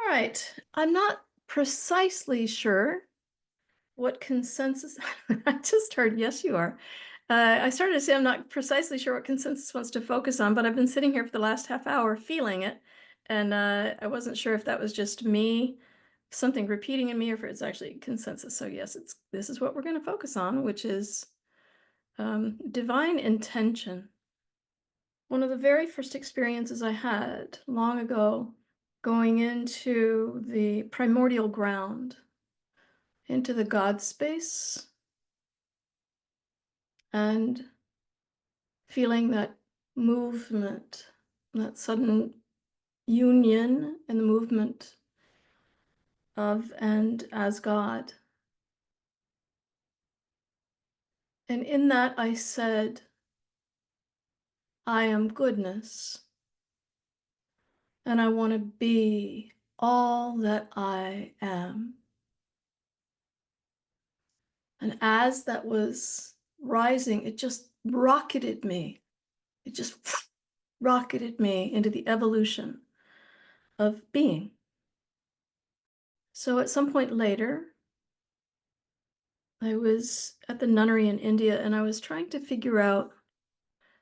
right. I'm not precisely sure what consensus. I just heard, yes, you are. I started to say I'm not precisely sure what consensus wants to focus on, but I've been sitting here for the last half hour feeling it. And I wasn't sure if that was just me, something repeating in me, or if it's actually consensus. So, yes, this is what we're going to focus on, which is divine intention. One of the very first experiences I had long ago, going into the primordial ground, into the God space, and feeling that movement, that sudden union in the movement of and as God. And in that I said, I am goodness, and I want to be all that I am. And as that was rising, it just rocketed me. It just rocketed me into the evolution of being. So at some point later, I was at the nunnery in India and I was trying to figure out,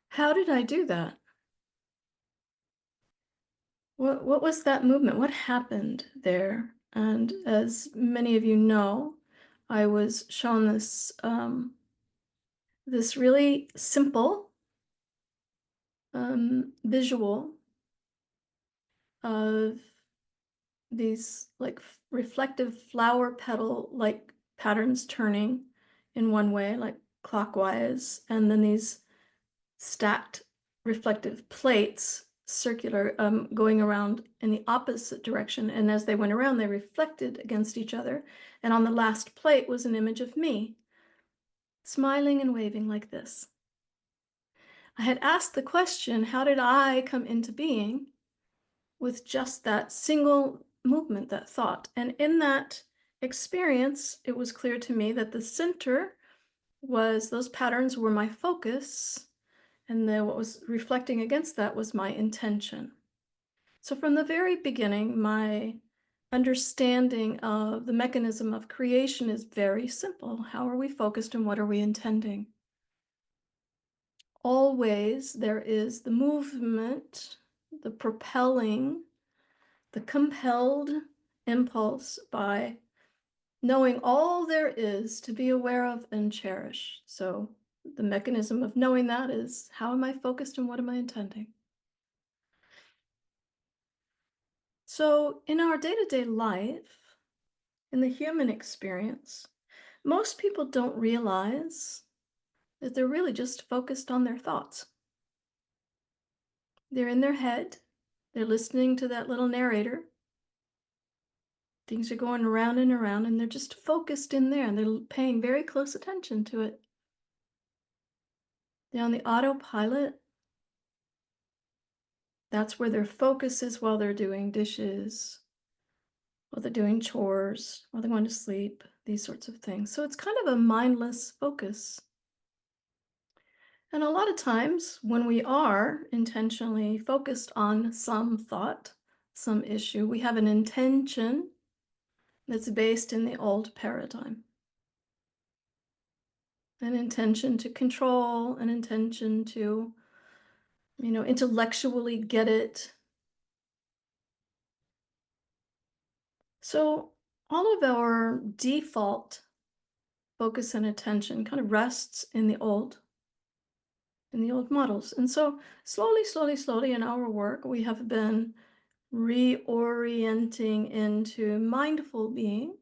how did I do that? What was that movement? What happened there? And as many of you know, I was shown this really simple visual of these like reflective flower petal like patterns turning in one way, like clockwise, and then these stacked reflective plates, circular, going around in the opposite direction. And as they went around, they reflected against each other. And on the last plate was an image of me, smiling and waving like this. I had asked the question, how did I come into being with just that single movement, that thought? And in that experience, it was clear to me that the center was, those patterns were my focus, and then what was reflecting against that was my intention. So from the very beginning, my understanding of the mechanism of creation is very simple. How are we focused and what are we intending? Always there is the movement, the propelling, the compelled impulse by knowing all there is to be aware of and cherish. So the mechanism of knowing that is, how am I focused and what am I intending? So in our day-to-day life, in the human experience, most people don't realize that they're really just focused on their thoughts. They're in their head, they're listening to that little narrator. Things are going around and they're just focused in there and they're paying very close attention to it. They're on the autopilot. That's where their focus is while they're doing dishes, while they're doing chores, while they're going to sleep, these sorts of things. So it's kind of a mindless focus. And a lot of times when we are intentionally focused on some thought, some issue, we have an intention that's based in the old paradigm. An intention to control, an intention to, intellectually get it. So all of our default focus and attention kind of rests in the old models. And so slowly in our work, we have been reorienting into mindful being,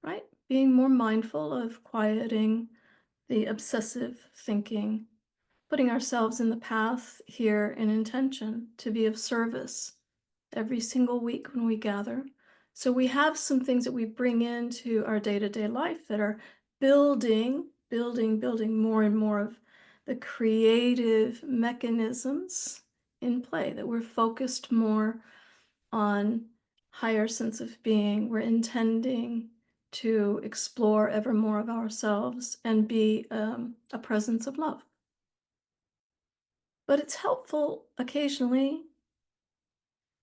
right? Being more mindful of quieting the obsessive thinking, putting ourselves in the path here in intention to be of service every single week when we gather. So we have some things that we bring into our day-to-day life that are building more and more of the creative mechanisms in play, that we're focused more on higher sense of being. We're intending to explore ever more of ourselves and be a presence of love. But it's helpful occasionally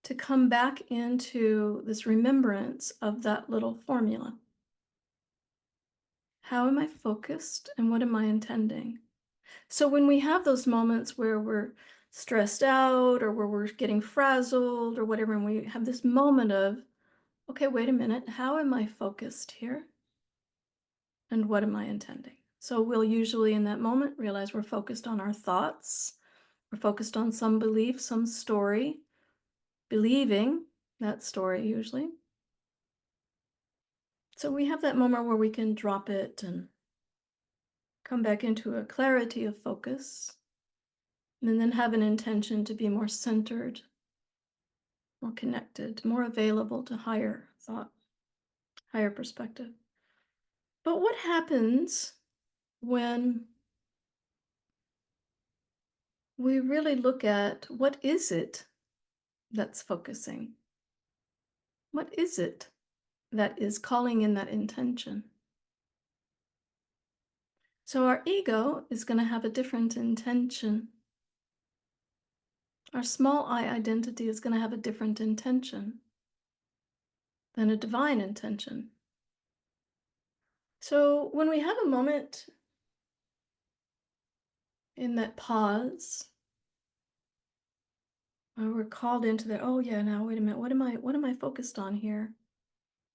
to come back into this remembrance of that little formula. How am I focused and what am I intending? So when we have those moments where we're stressed out or where we're getting frazzled or whatever, and we have this moment of, okay, wait a minute, how am I focused here? And what am I intending? So we'll usually in that moment realize we're focused on our thoughts, we're focused on some belief, some story, believing that story usually. So we have that moment where we can drop it and come back into a clarity of focus, and then have an intention to be more centered, more connected, more available to higher thought, higher perspective. But what happens when we really look at what is it that's focusing? What is it that is calling in that intention? So our ego is going to have a different intention. Our small I identity is going to have a different intention than a divine intention. So when we have a moment in that pause, where we're called into that, oh yeah, now wait a minute, what am I focused on here?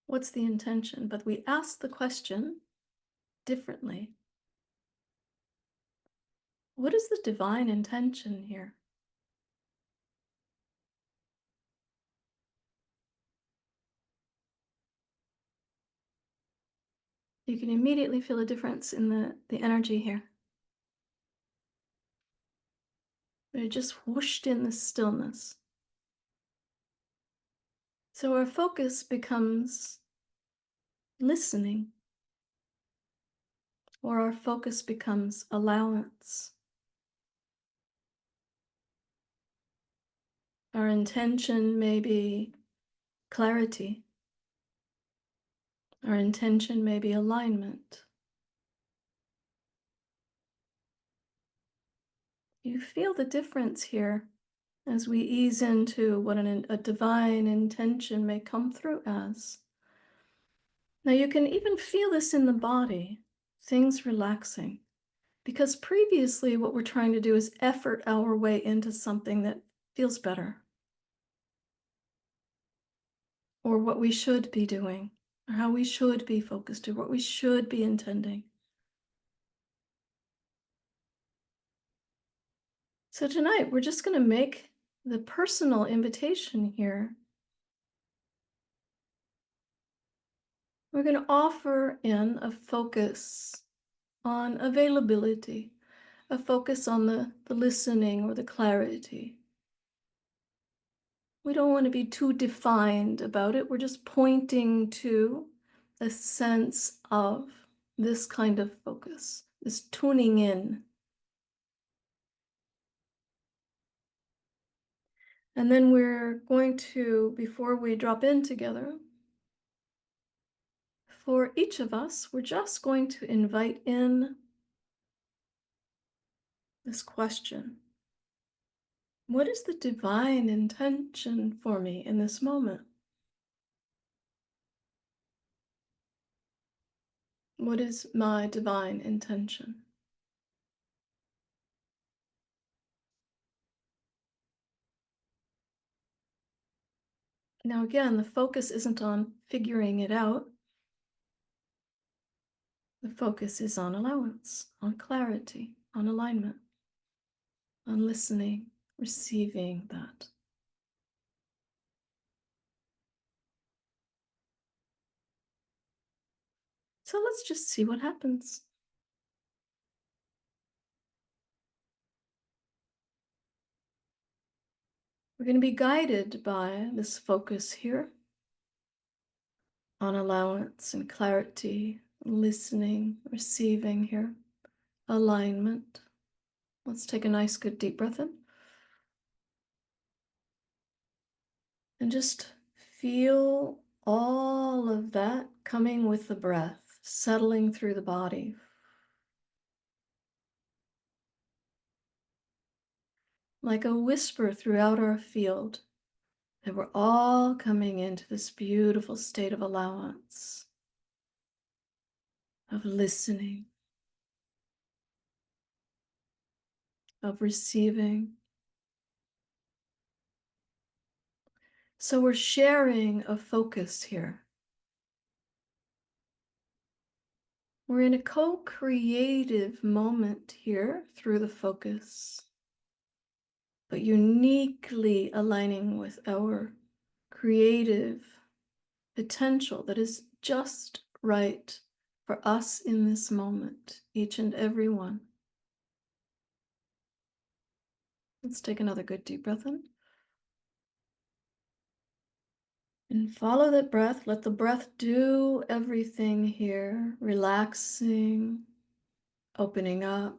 What's the intention? But we ask the question differently. What is the divine intention here? You can immediately feel a difference in the energy here. It just whooshed in the stillness. So our focus becomes listening, or our focus becomes allowance. Our intention may be clarity. Our intention may be alignment. You feel the difference here as we ease into what a divine intention may come through as. Now, you can even feel this in the body, things relaxing, because previously what we're trying to do is effort our way into something that feels better, or what we should be doing, or how we should be focused, or what we should be intending. So tonight, we're just going to make the personal invitation here. We're going to offer in a focus on availability, a focus on the listening or the clarity. We don't want to be too defined about it. We're just pointing to a sense of this kind of focus, this tuning in. And then we're going to, before we drop in together, for each of us, we're just going to invite in this question. What is the divine intention for me in this moment? What is my divine intention? Now, again, the focus isn't on figuring it out. The focus is on allowance, on clarity, on alignment, on listening, receiving that. So let's just see what happens. We're going to be guided by this focus here on allowance and clarity, listening, receiving here, alignment. Let's take a nice, good deep breath in. And just feel all of that coming with the breath, settling through the body. Like a whisper throughout our field. that we're all coming into this beautiful state of allowance, of listening, of receiving. So we're sharing a focus here. We're in a co-creative moment here through the focus, but uniquely aligning with our creative potential that is just right for us in this moment, each and every one. Let's take another good deep breath in. And follow that breath. Let the breath do everything here, relaxing, opening up.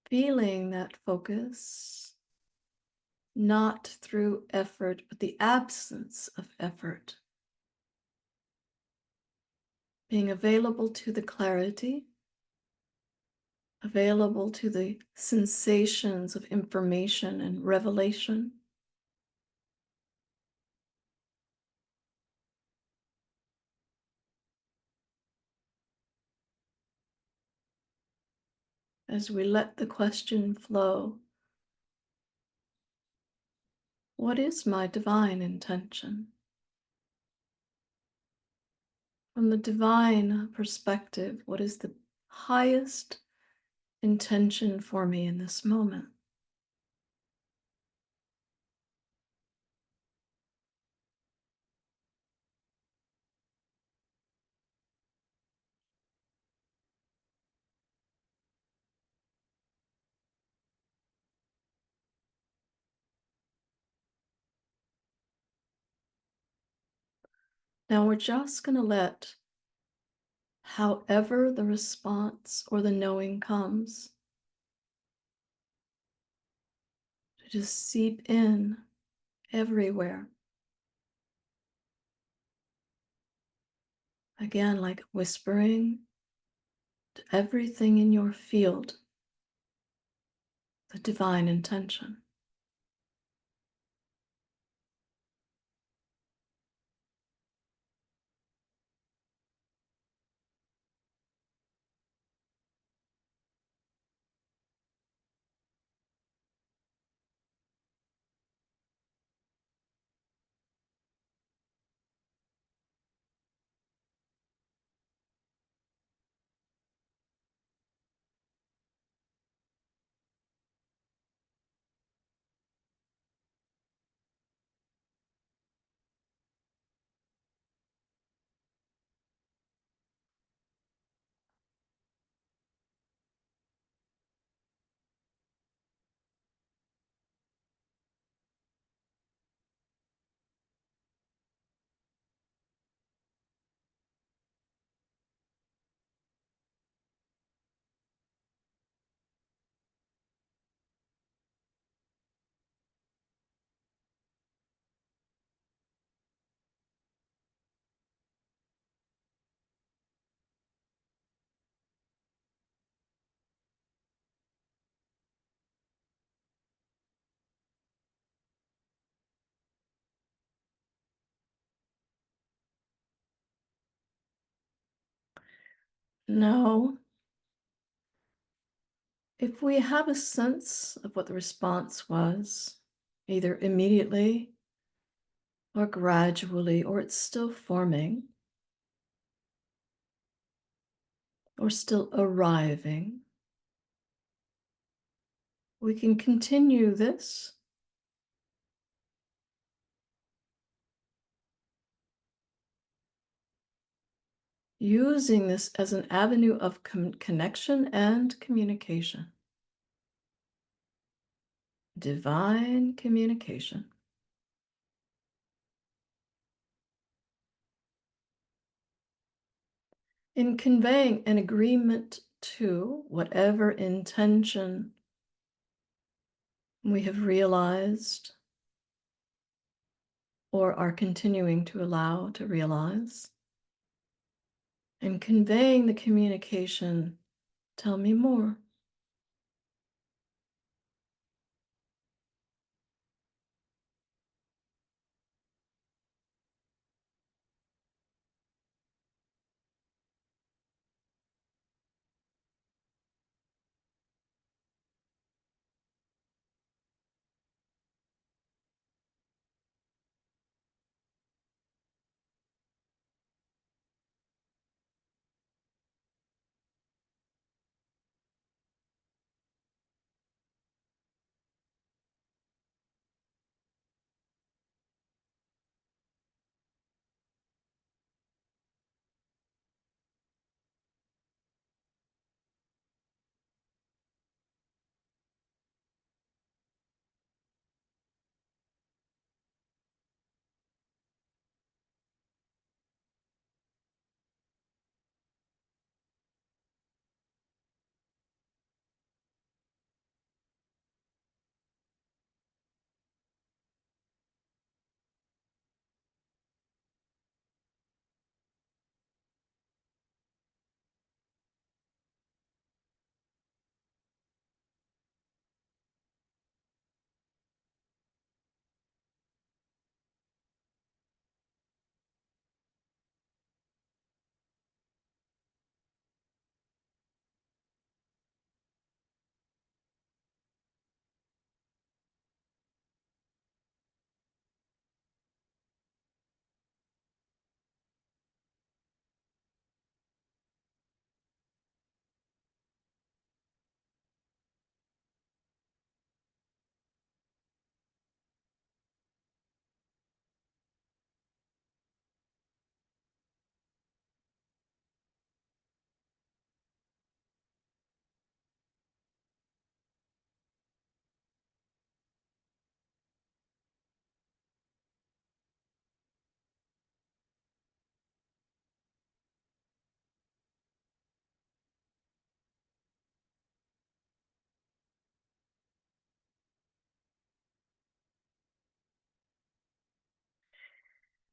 Feeling that focus, not through effort, but the absence of effort. Being available to the clarity, available to the sensations of information and revelation. As we let the question flow, what is my divine intention? From the divine perspective, what is the highest intention for me in this moment? Now we're just going to let however the response or the knowing comes to just seep in everywhere. Again, like whispering to everything in your field, the divine intention. Now, if we have a sense of what the response was, either immediately or gradually, or it's still forming, or still arriving, we can continue this using this as an avenue of connection and communication. Divine communication. In conveying an agreement to whatever intention we have realized or are continuing to allow to realize, and conveying the communication, tell me more.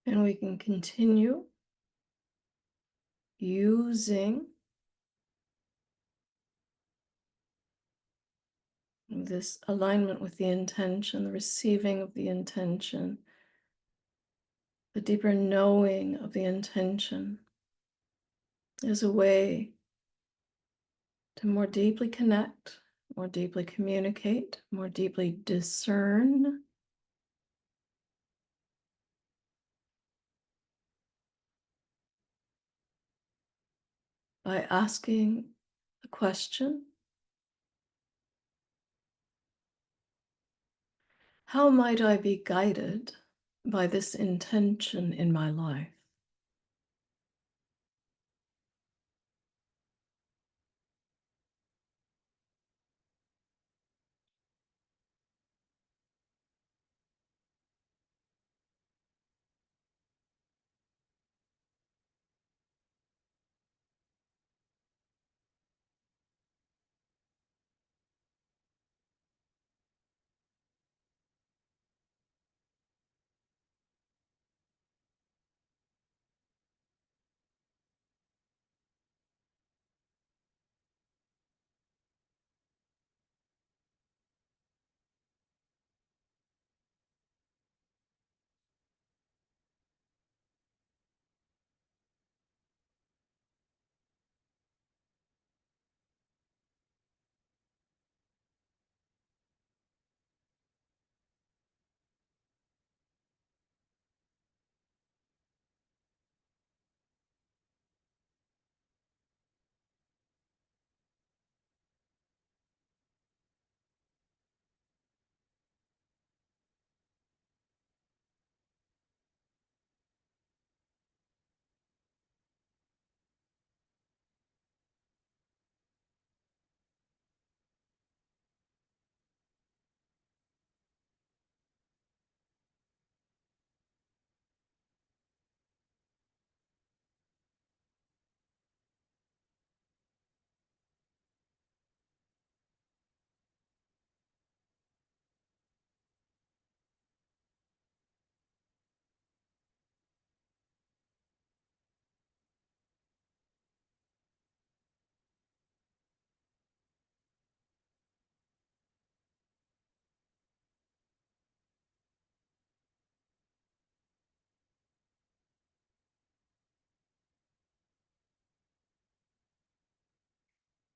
And we can continue using this alignment with the intention, the receiving of the intention, the deeper knowing of the intention as a way to more deeply connect, more deeply communicate, more deeply discern. By asking the question, how might I be guided by this intention in my life?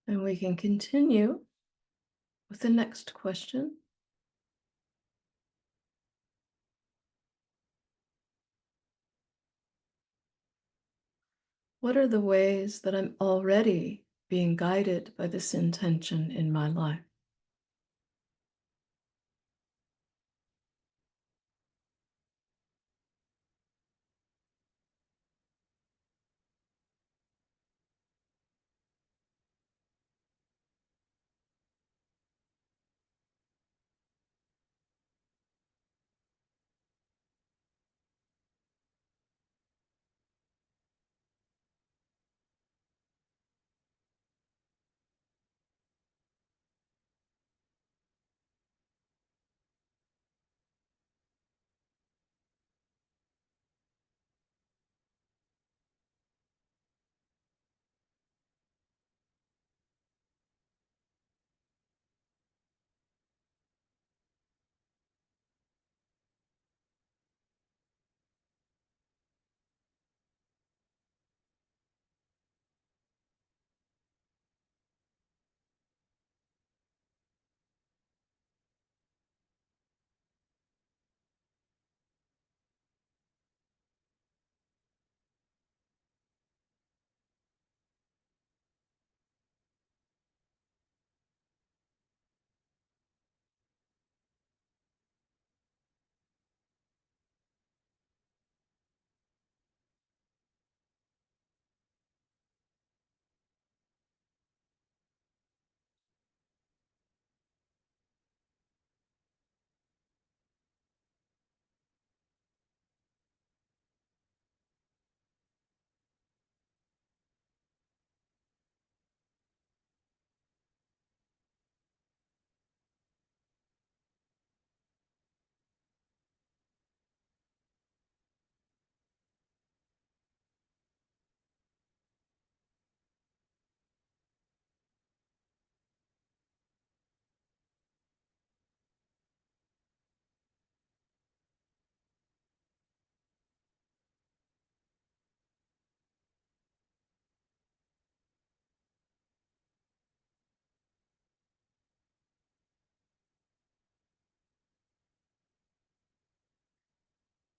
And we can continue with the next question. What are the ways that I'm already being guided by this intention in my life?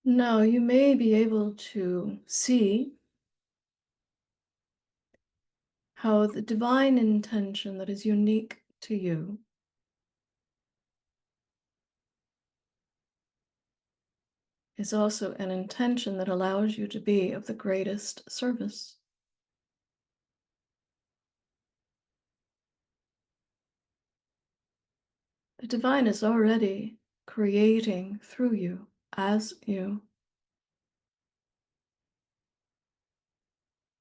Now you may be able to see how the divine intention that is unique to you is also an intention that allows you to be of the greatest service. The divine is already creating through you, as you.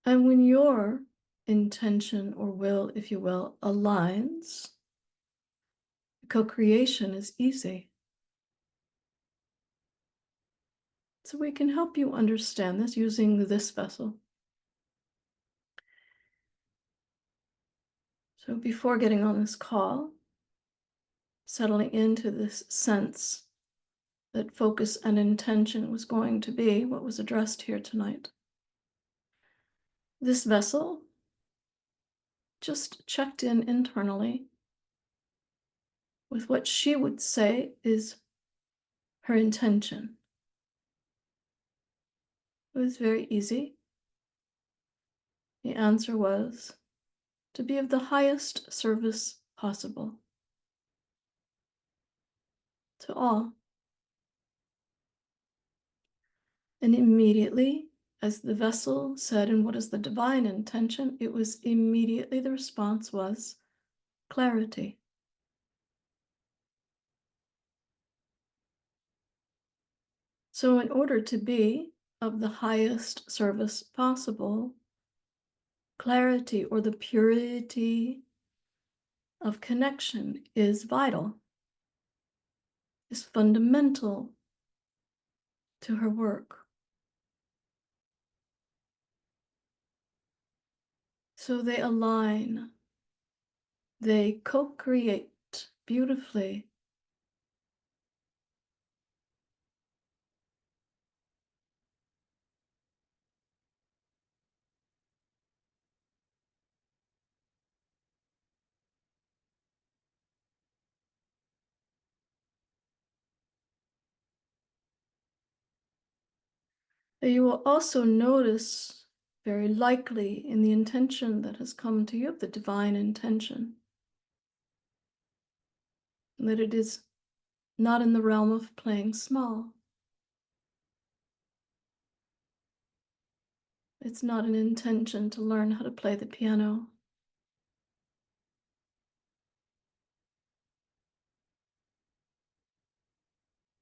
And when your intention or will, if you will, aligns, co-creation is easy. So we can help you understand this using this vessel. So before getting on this call, settling into this sense that focus and intention was going to be what was addressed here tonight. This vessel just checked in internally with what she would say is her intention. It was very easy. The answer was to be of the highest service possible to all. And immediately, as the vessel said, and what is the divine intention, it was immediately the response was clarity. So, in order to be of the highest service possible, clarity or the purity of connection is vital, is fundamental to her work. So they align, they co-create beautifully. You will also notice, very likely, in the intention that has come to you, the divine intention, that it is not in the realm of playing small. It's not an intention to learn how to play the piano.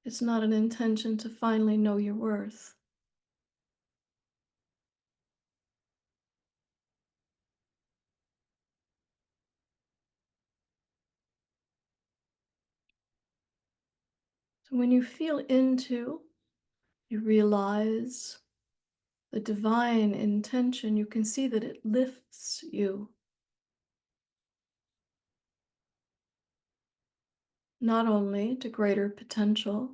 It's not an intention to finally know your worth. So when you feel into, you realize the divine intention, you can see that it lifts you. Not only to greater potential,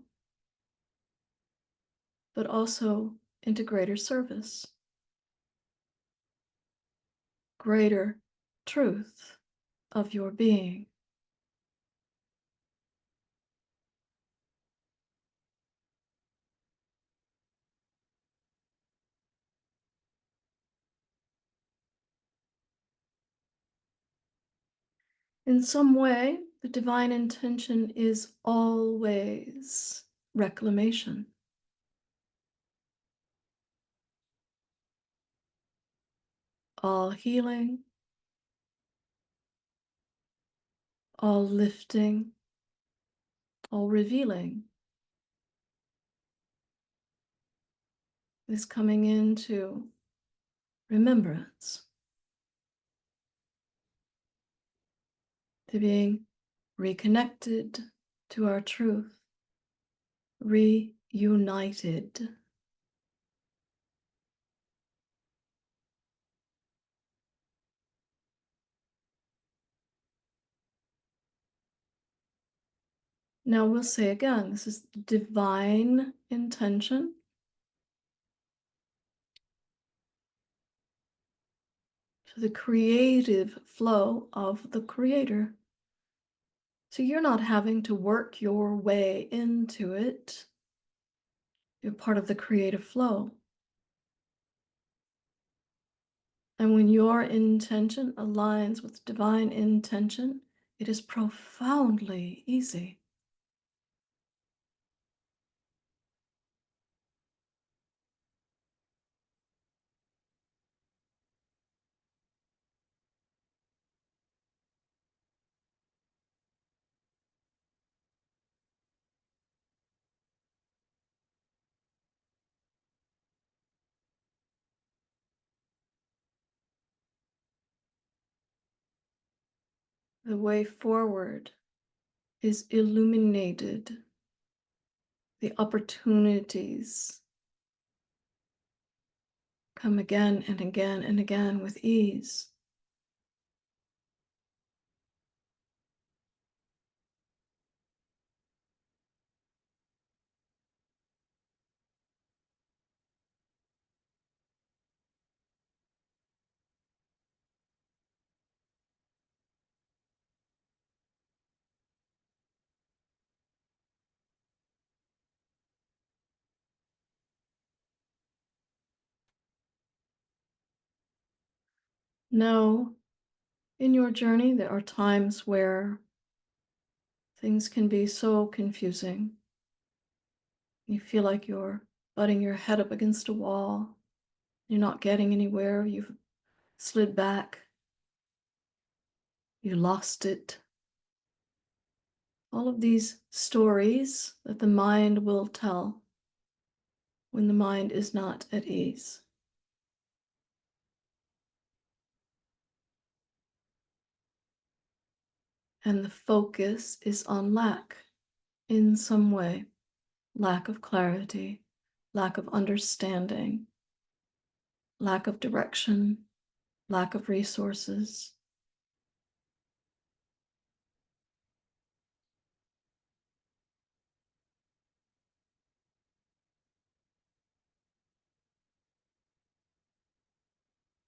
but also into greater service, greater truth of your being. In some way, the divine intention is always reclamation. All healing, all lifting, all revealing is coming into remembrance, to being reconnected to our truth, reunited. Now we'll say again, this is divine intention. To the creative flow of the creator. So you're not having to work your way into it. You're part of the creative flow. And when your intention aligns with divine intention, it is profoundly easy. The way forward is illuminated. The opportunities come again and again and again with ease. No, in your journey, there are times where things can be so confusing. You feel like you're butting your head up against a wall. You're not getting anywhere. You've slid back. You lost it. All of these stories that the mind will tell when the mind is not at ease. And the focus is on lack in some way, lack of clarity, lack of understanding, lack of direction, lack of resources.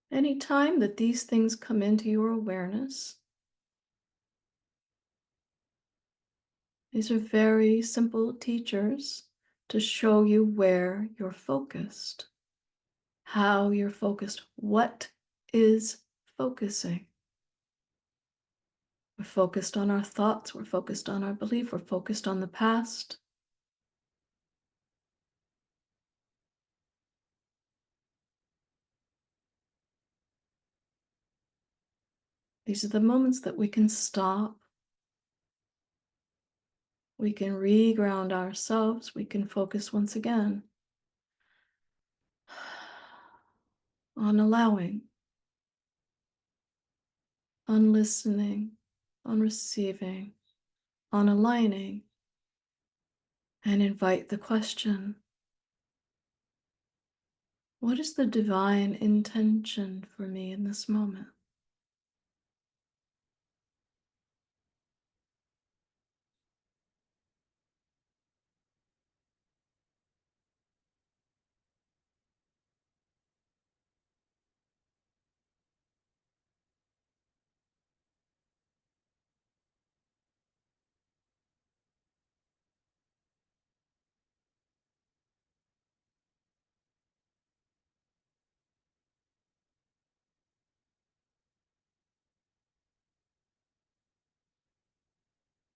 Any time that these things come into your awareness, these are very simple teachers to show you where you're focused, how you're focused, what is focusing. We're focused on our thoughts, we're focused on our belief, we're focused on the past. These are the moments that we can stop. We can reground ourselves. We can focus once again on allowing, on listening, on receiving, on aligning, and invite the question, what is the divine intention for me in this moment?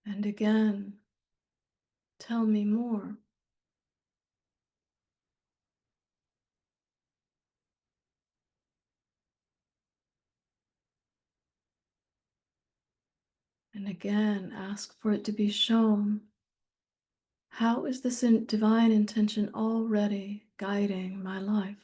And again, tell me more. And again, ask for it to be shown. How is this divine intention already guiding my life?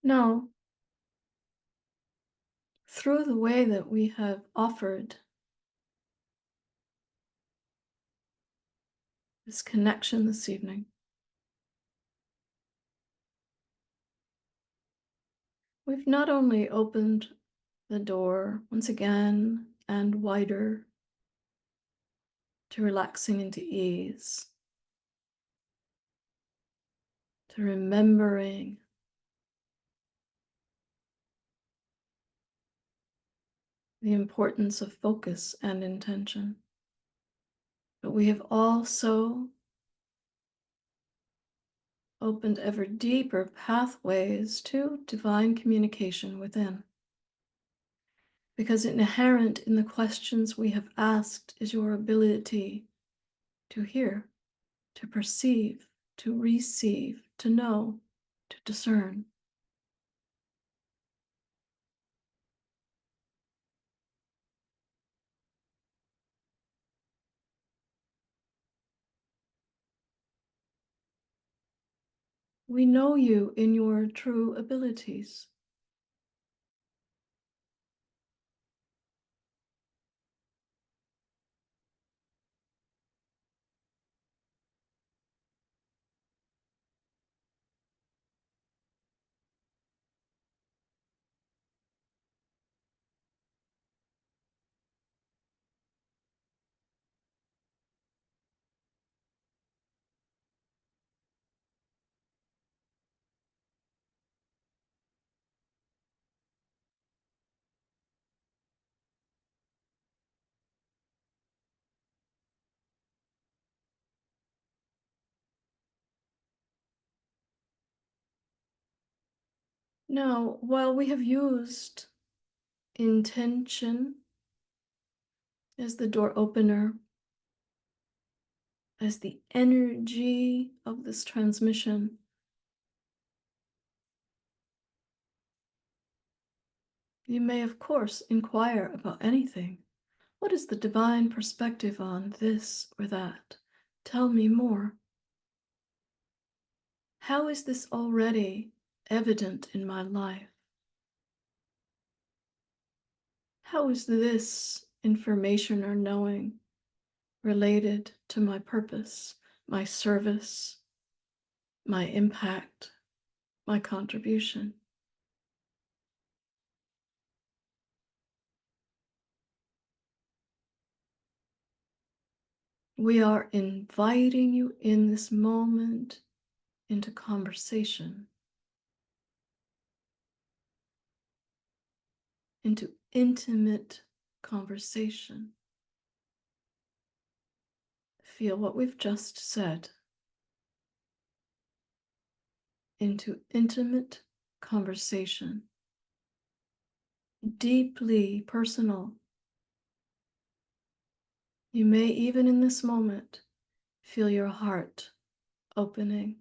No, through the way that we have offered this connection this evening. We've not only opened the door once again and wider to relaxing into ease, to remembering the importance of focus and intention, but we have also opened ever deeper pathways to divine communication within. Because inherent in the questions we have asked is your ability to hear, to perceive, to receive, to know, to discern. We know you in your true abilities. Now, while we have used intention as the door opener, as the energy of this transmission, you may, of course, inquire about anything. What is the divine perspective on this or that? Tell me more. How is this already evident in my life? How is this information or knowing related to my purpose, my service, my impact, my contribution? We are inviting you in this moment into conversation, into intimate conversation. Feel what we've just said. Into intimate conversation, deeply personal. You may even in this moment feel your heart opening.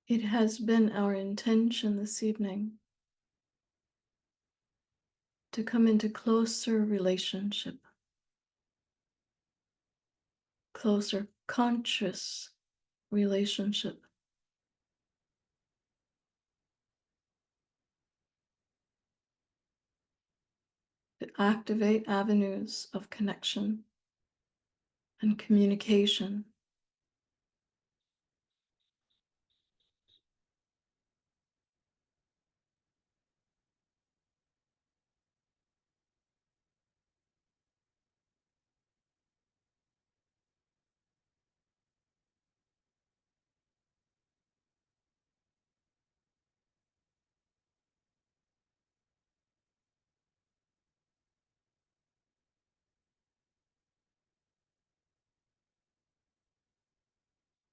It has been our intention this evening to come into closer relationship, closer conscious relationship, to activate avenues of connection and communication.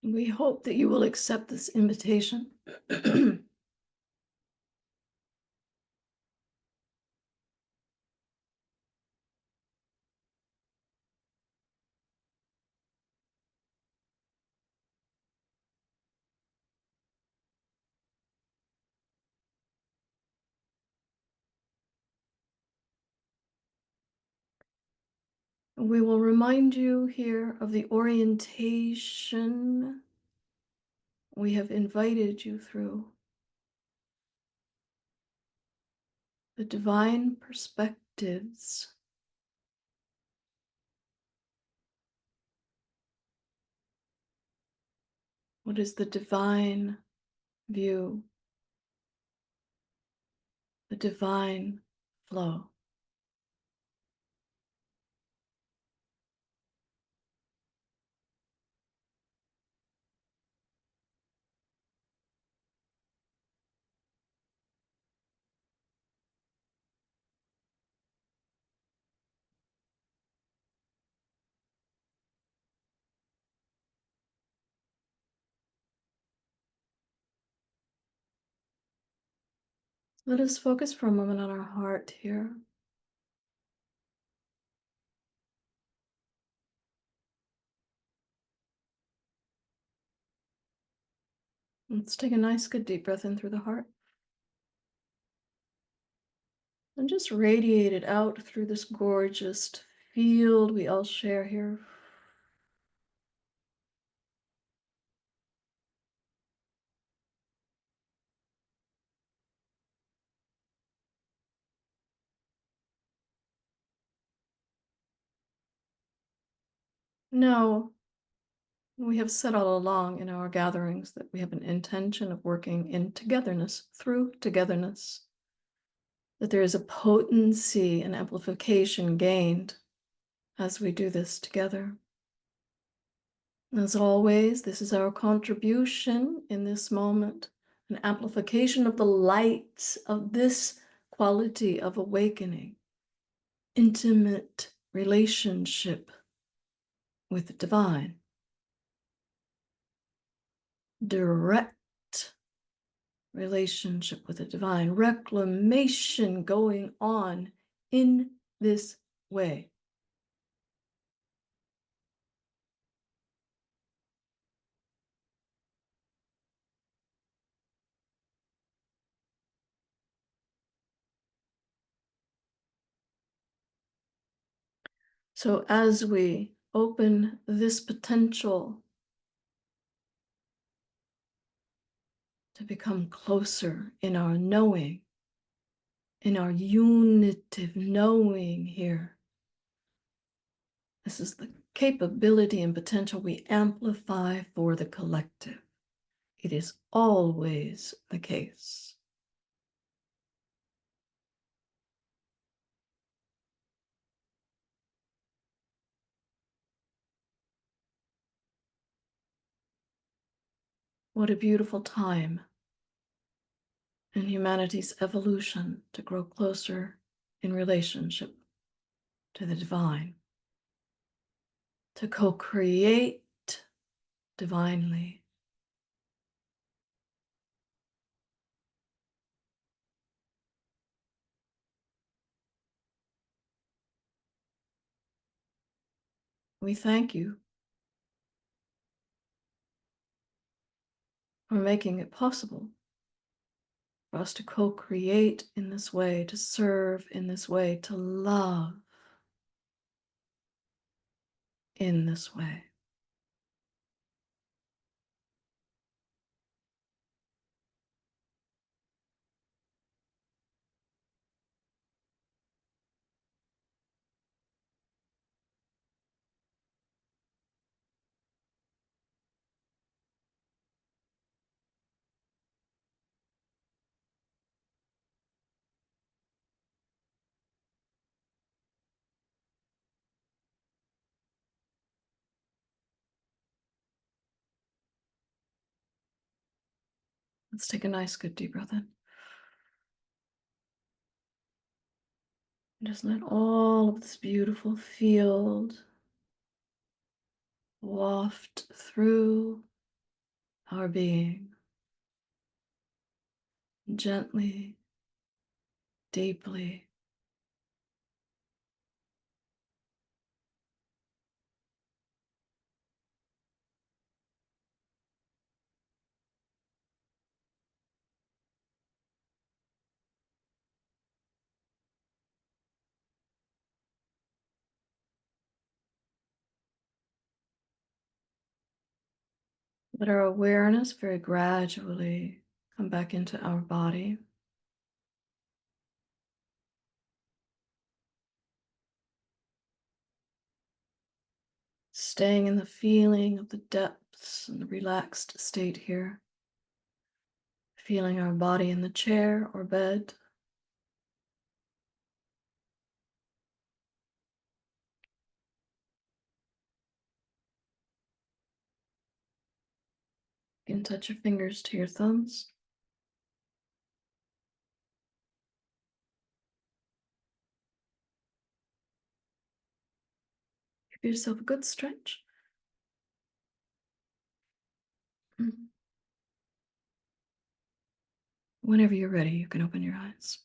We hope that you will accept this invitation. We will remind you here of the orientation we have invited you through. The divine perspectives. What is the divine view? The divine flow. Let us focus for a moment on our heart here. Let's take a nice, good deep breath in through the heart. And just radiate it out through this gorgeous field we all share here. Now, we have said all along in our gatherings that we have an intention of working in togetherness, through togetherness, that there is a potency and amplification gained as we do this together. As always, this is our contribution in this moment, an amplification of the light of this quality of awakening, intimate relationship with the divine, direct relationship with the divine, reclamation going on in this way. So as we open this potential to become closer in our knowing, in our unitive knowing here, this is the capability and potential we amplify for the collective. It is always the case. What a beautiful time in humanity's evolution to grow closer in relationship to the divine, to co-create divinely. We thank you for making it possible for us to co-create in this way, to serve in this way, to love in this way. Let's take a nice, good deep breath in. And just let all of this beautiful field waft through our being, gently, deeply. Let our awareness very gradually come back into our body. Staying in the feeling of the depths and the relaxed state here. Feeling our body in the chair or bed. You can touch your fingers to your thumbs. Give yourself a good stretch. Mhm. Whenever you're ready, you can open your eyes.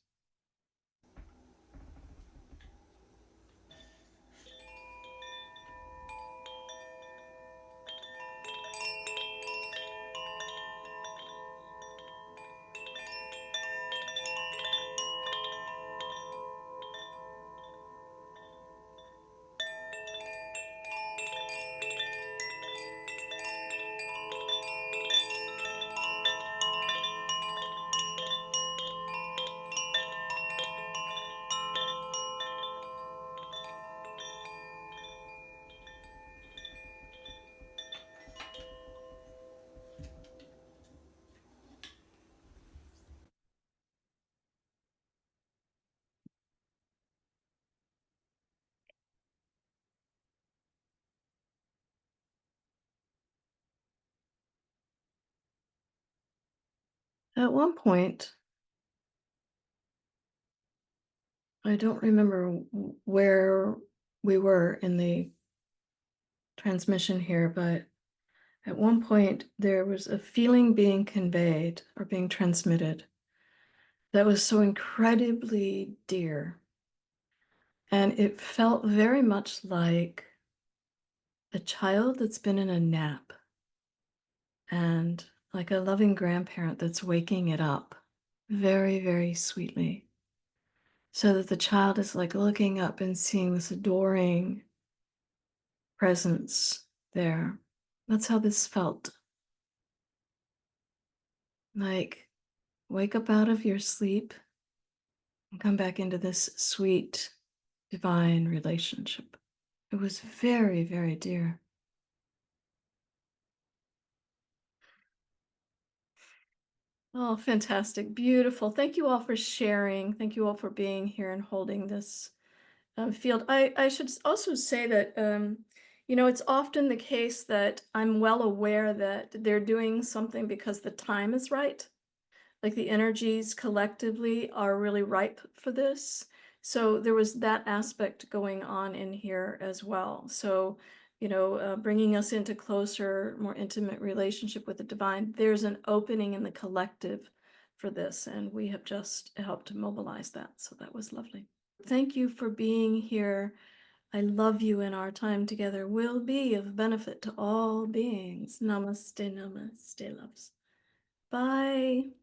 At one point, I don't remember where we were in the transmission here, but at one point there was a feeling being conveyed or being transmitted that was so incredibly dear. And it felt very much like a child that's been in a nap and like a loving grandparent that's waking it up very, very sweetly. So that the child is like looking up and seeing this adoring presence there. That's how this felt. Like, wake up out of your sleep and come back into this sweet, divine relationship. It was very, very dear. Oh, fantastic. Beautiful. Thank you all for sharing. Thank you all for being here and holding this field. I should also say that, it's often the case that I'm well aware that they're doing something because the time is right. Like the energies collectively are really ripe for this. So there was that aspect going on in here as well. So, bringing us into closer, more intimate relationship with the divine, there's an opening in the collective for this, and we have just helped to mobilize that. So that was lovely. Thank you for being here. I love you, and our time together will be of benefit to all beings. Namaste, namaste, loves. Bye.